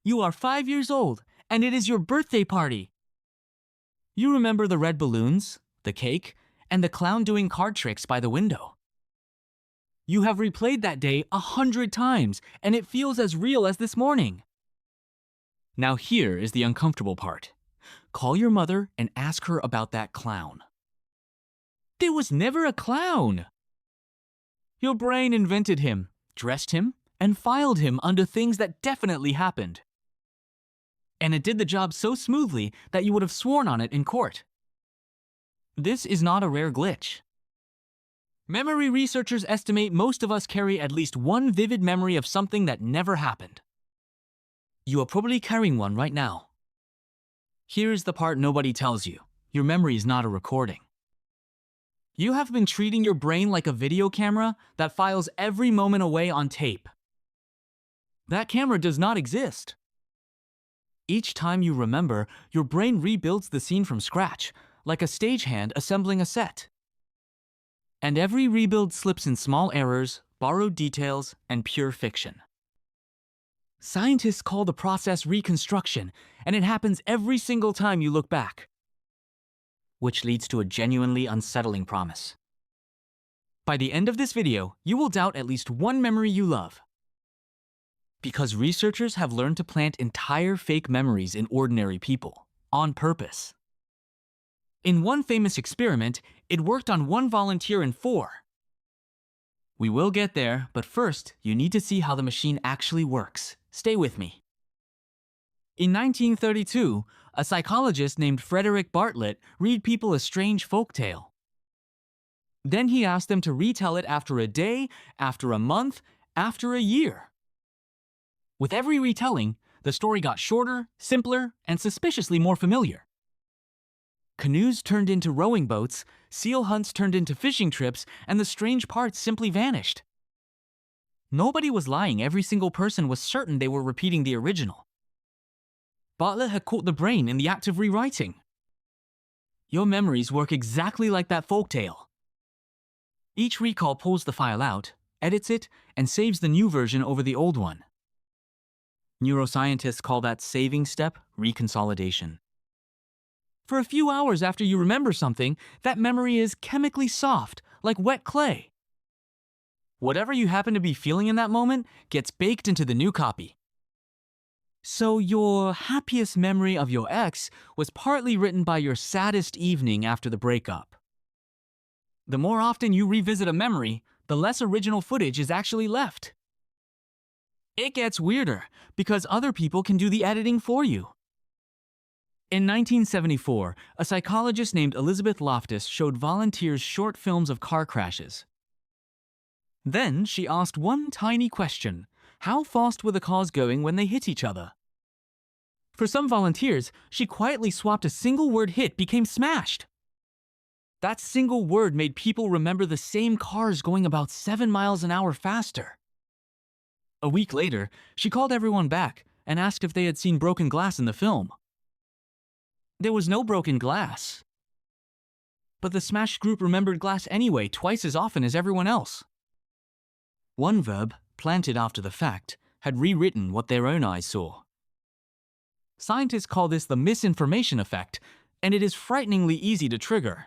You are 5 years old, and it is your birthday party. You remember the red balloons, the cake, and the clown doing card tricks by the window. You have replayed that day 100 times, and it feels as real as this morning. Now here is the uncomfortable part. Call your mother and ask her about that clown. There was never a clown. Your brain invented him, dressed him, and filed him under things that definitely happened. And it did the job so smoothly that you would have sworn on it in court. This is not a rare glitch. Memory researchers estimate most of us carry at least one vivid memory of something that never happened. You are probably carrying one right now. Here's the part nobody tells you. Your memory is not a recording. You have been treating your brain like a video camera that files every moment away on tape. That camera does not exist. Each time you remember, your brain rebuilds the scene from scratch, like a stagehand assembling a set. And every rebuild slips in small errors, borrowed details, and pure fiction. Scientists call the process reconstruction, and it happens every single time you look back. Which leads to a genuinely unsettling promise. By the end of this video, you will doubt at least one memory you love. Because researchers have learned to plant entire fake memories in ordinary people, on purpose. In one famous experiment, it worked on one volunteer in 4. We will get there, but first, you need to see how the machine actually works. Stay with me. In 1932, a psychologist named Frederic Bartlett read people a strange folktale. Then he asked them to retell it after a day, after a month, after a year. With every retelling, the story got shorter, simpler, and suspiciously more familiar. Canoes turned into rowing boats, seal hunts turned into fishing trips, and the strange parts simply vanished. Nobody was lying. Every single person was certain they were repeating the original. Bartlett had caught the brain in the act of rewriting. Your memories work exactly like that folktale. Each recall pulls the file out, edits it, and saves the new version over the old one. Neuroscientists call that saving step reconsolidation. For a few hours after you remember something, that memory is chemically soft, like wet clay. Whatever you happen to be feeling in that moment gets baked into the new copy. So your happiest memory of your ex was partly written by your saddest evening after the breakup. The more often you revisit a memory, the less original footage is actually left. It gets weirder because other people can do the editing for you. In 1974, a psychologist named Elizabeth Loftus showed volunteers short films of car crashes. Then she asked one tiny question: how fast were the cars going when they hit each other? For some volunteers, she quietly swapped a single word hit became smashed. That single word made people remember the same cars going about 7 miles an hour faster. A week later, she called everyone back and asked if they had seen broken glass in the film. There was no broken glass. But the smashed group remembered glass anyway, twice as often as everyone else. One verb, planted after the fact, had rewritten what their own eyes saw. Scientists call this the misinformation effect, and it is frighteningly easy to trigger.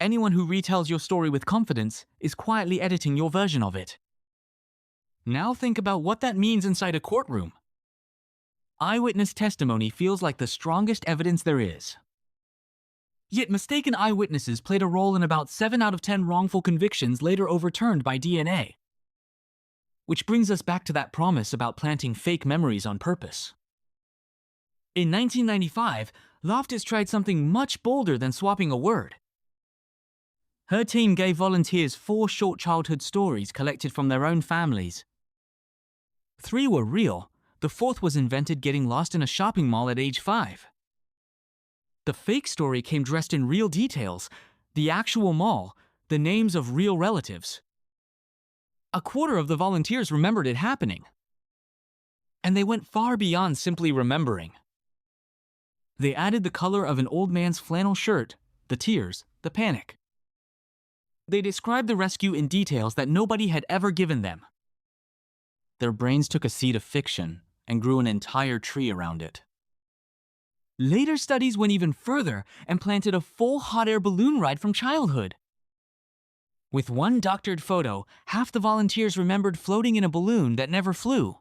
Anyone who retells your story with confidence is quietly editing your version of it. Now think about what that means inside a courtroom. Eyewitness testimony feels like the strongest evidence there is. Yet mistaken eyewitnesses played a role in about 7 out of 10 wrongful convictions later overturned by DNA. Which brings us back to that promise about planting fake memories on purpose. In 1995, Loftus tried something much bolder than swapping a word. Her team gave volunteers 4 short childhood stories collected from their own families. 3 were real. The 4th was invented getting lost in a shopping mall at age 5. The fake story came dressed in real details, the actual mall, the names of real relatives. A quarter of the volunteers remembered it happening. And they went far beyond simply remembering. They added the color of an old man's flannel shirt, the tears, the panic. They described the rescue in details that nobody had ever given them. Their brains took a seed of fiction and grew an entire tree around it. Later studies went even further and planted a full hot air balloon ride from childhood. With one doctored photo, half the volunteers remembered floating in a balloon that never flew.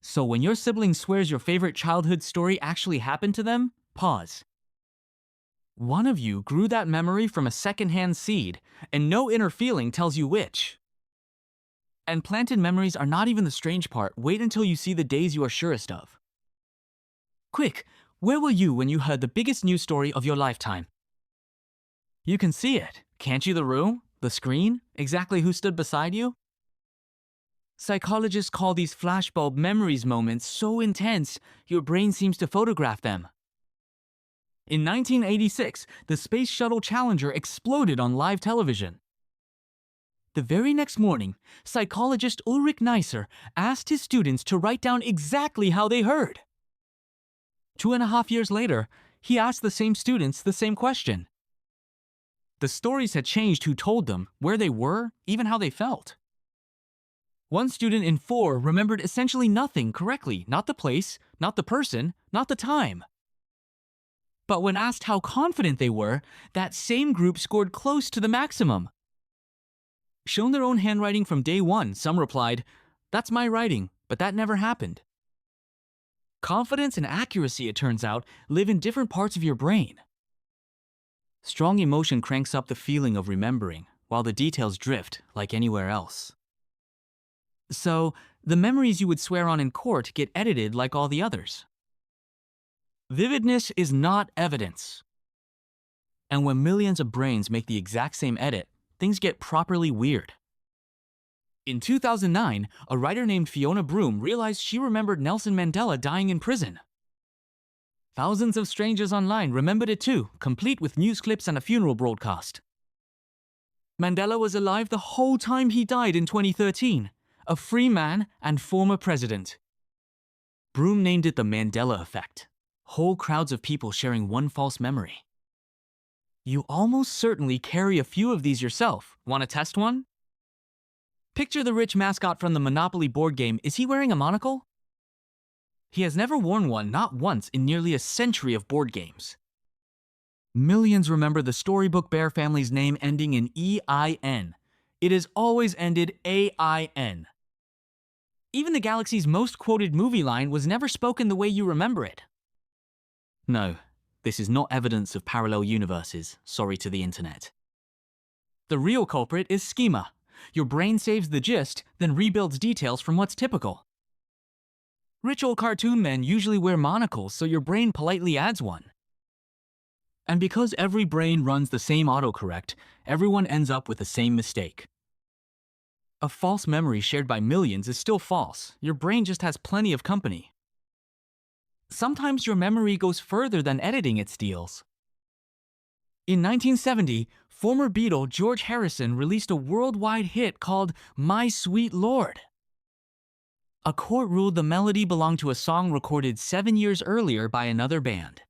So when your sibling swears your favorite childhood story actually happened to them, pause. One of you grew that memory from a secondhand seed, and no inner feeling tells you which. And planted memories are not even the strange part. Wait until you see the days you are surest of. Quick, where were you when you heard the biggest news story of your lifetime? You can see it, can't you? The room, the screen, exactly who stood beside you? Psychologists call these flashbulb memories moments so intense, your brain seems to photograph them. In 1986, the Space Shuttle Challenger exploded on live television. The very next morning, psychologist Ulric Neisser asked his students to write down exactly how they heard. 2.5 years later, he asked the same students the same question. The stories had changed who told them, where they were, even how they felt. One student in 4 remembered essentially nothing correctly, not the place, not the person, not the time. But when asked how confident they were, that same group scored close to the maximum. Shown their own handwriting from day 1, some replied, "That's my writing, but that never happened." Confidence and accuracy, it turns out, live in different parts of your brain. Strong emotion cranks up the feeling of remembering, while the details drift like anywhere else. So, the memories you would swear on in court get edited like all the others. Vividness is not evidence. And when millions of brains make the exact same edit, things get properly weird. In 2009, a writer named Fiona Broom realized she remembered Nelson Mandela dying in prison. Thousands of strangers online remembered it too, complete with news clips and a funeral broadcast. Mandela was alive the whole time he died in 2013, a free man and former president. Broom named it the Mandela effect, whole crowds of people sharing one false memory. You almost certainly carry a few of these yourself. Want to test one? Picture the rich mascot from the Monopoly board game. Is he wearing a monocle? He has never worn one, not once, in nearly a century of board games. Millions remember the storybook bear family's name ending in E-I-N. It has always ended A-I-N. Even the galaxy's most quoted movie line was never spoken the way you remember it. No, this is not evidence of parallel universes, sorry to the internet. The real culprit is schema. Your brain saves the gist, then rebuilds details from what's typical. Rich old cartoon men usually wear monocles, so your brain politely adds one. And because every brain runs the same autocorrect, everyone ends up with the same mistake. A false memory shared by millions is still false. Your brain just has plenty of company. Sometimes your memory goes further than editing it steals. In 1970, former Beatle George Harrison released a worldwide hit called My Sweet Lord. A court ruled the melody belonged to a song recorded 7 years earlier by another band.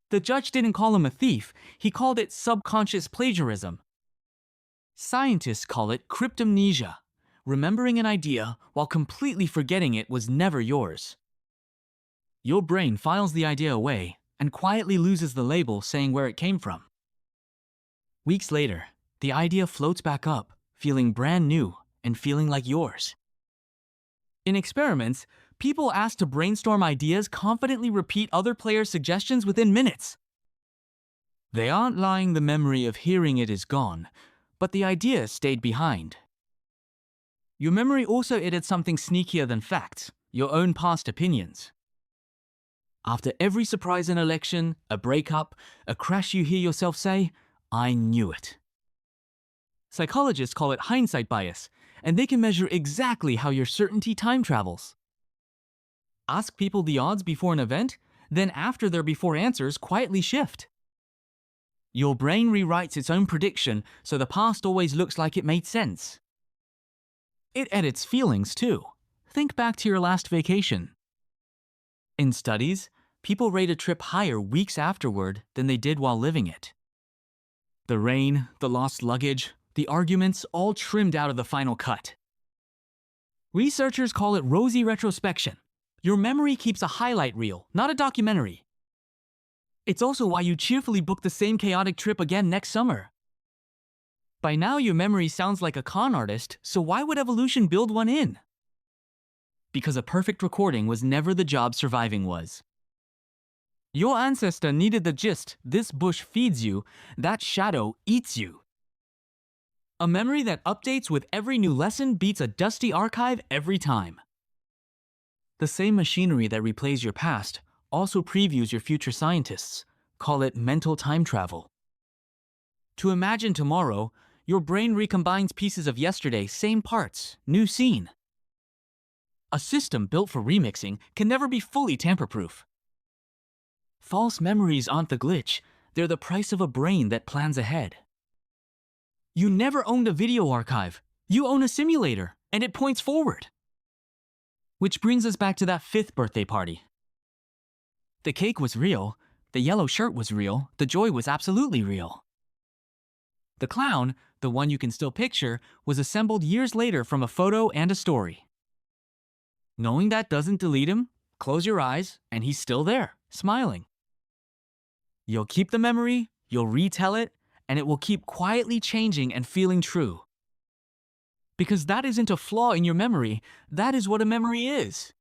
The judge didn't call him a thief, he called it subconscious plagiarism. Scientists call it cryptomnesia. Remembering an idea while completely forgetting it was never yours. Your brain files the idea away and quietly loses the label saying where it came from. Weeks later, the idea floats back up, feeling brand new and feeling like yours. In experiments, people asked to brainstorm ideas confidently repeat other players' suggestions within minutes. They aren't lying, the memory of hearing it is gone, but the idea stayed behind. Your memory also edits something sneakier than facts, your own past opinions. After every surprise in an election, a breakup, a crash, you hear yourself say, "I knew it." Psychologists call it hindsight bias, and they can measure exactly how your certainty time travels. Ask people the odds before an event, then after their before answers quietly shift. Your brain rewrites its own prediction, so the past always looks like it made sense. It edits feelings too. Think back to your last vacation. In studies, people rate a trip higher weeks afterward than they did while living it. The rain, the lost luggage, the arguments, all trimmed out of the final cut. Researchers call it rosy retrospection. Your memory keeps a highlight reel, not a documentary. It's also why you cheerfully book the same chaotic trip again next summer. By now, your memory sounds like a con artist, so why would evolution build one in? Because a perfect recording was never the job surviving was. Your ancestor needed the gist, this bush feeds you, that shadow eats you. A memory that updates with every new lesson beats a dusty archive every time. The same machinery that replays your past also previews your future scientists. Call it mental time travel. To imagine tomorrow, your brain recombines pieces of yesterday, same parts, new scene. A system built for remixing can never be fully tamper-proof. False memories aren't the glitch, they're the price of a brain that plans ahead. You never owned a video archive. You own a simulator, and it points forward. Which brings us back to that 5th birthday party. The cake was real, the yellow shirt was real, the joy was absolutely real. The clown, the one you can still picture, was assembled years later from a photo and a story. Knowing that doesn't delete him, close your eyes, and he's still there, smiling. You'll keep the memory, you'll retell it, and it will keep quietly changing and feeling true. Because that isn't a flaw in your memory, that is what a memory is.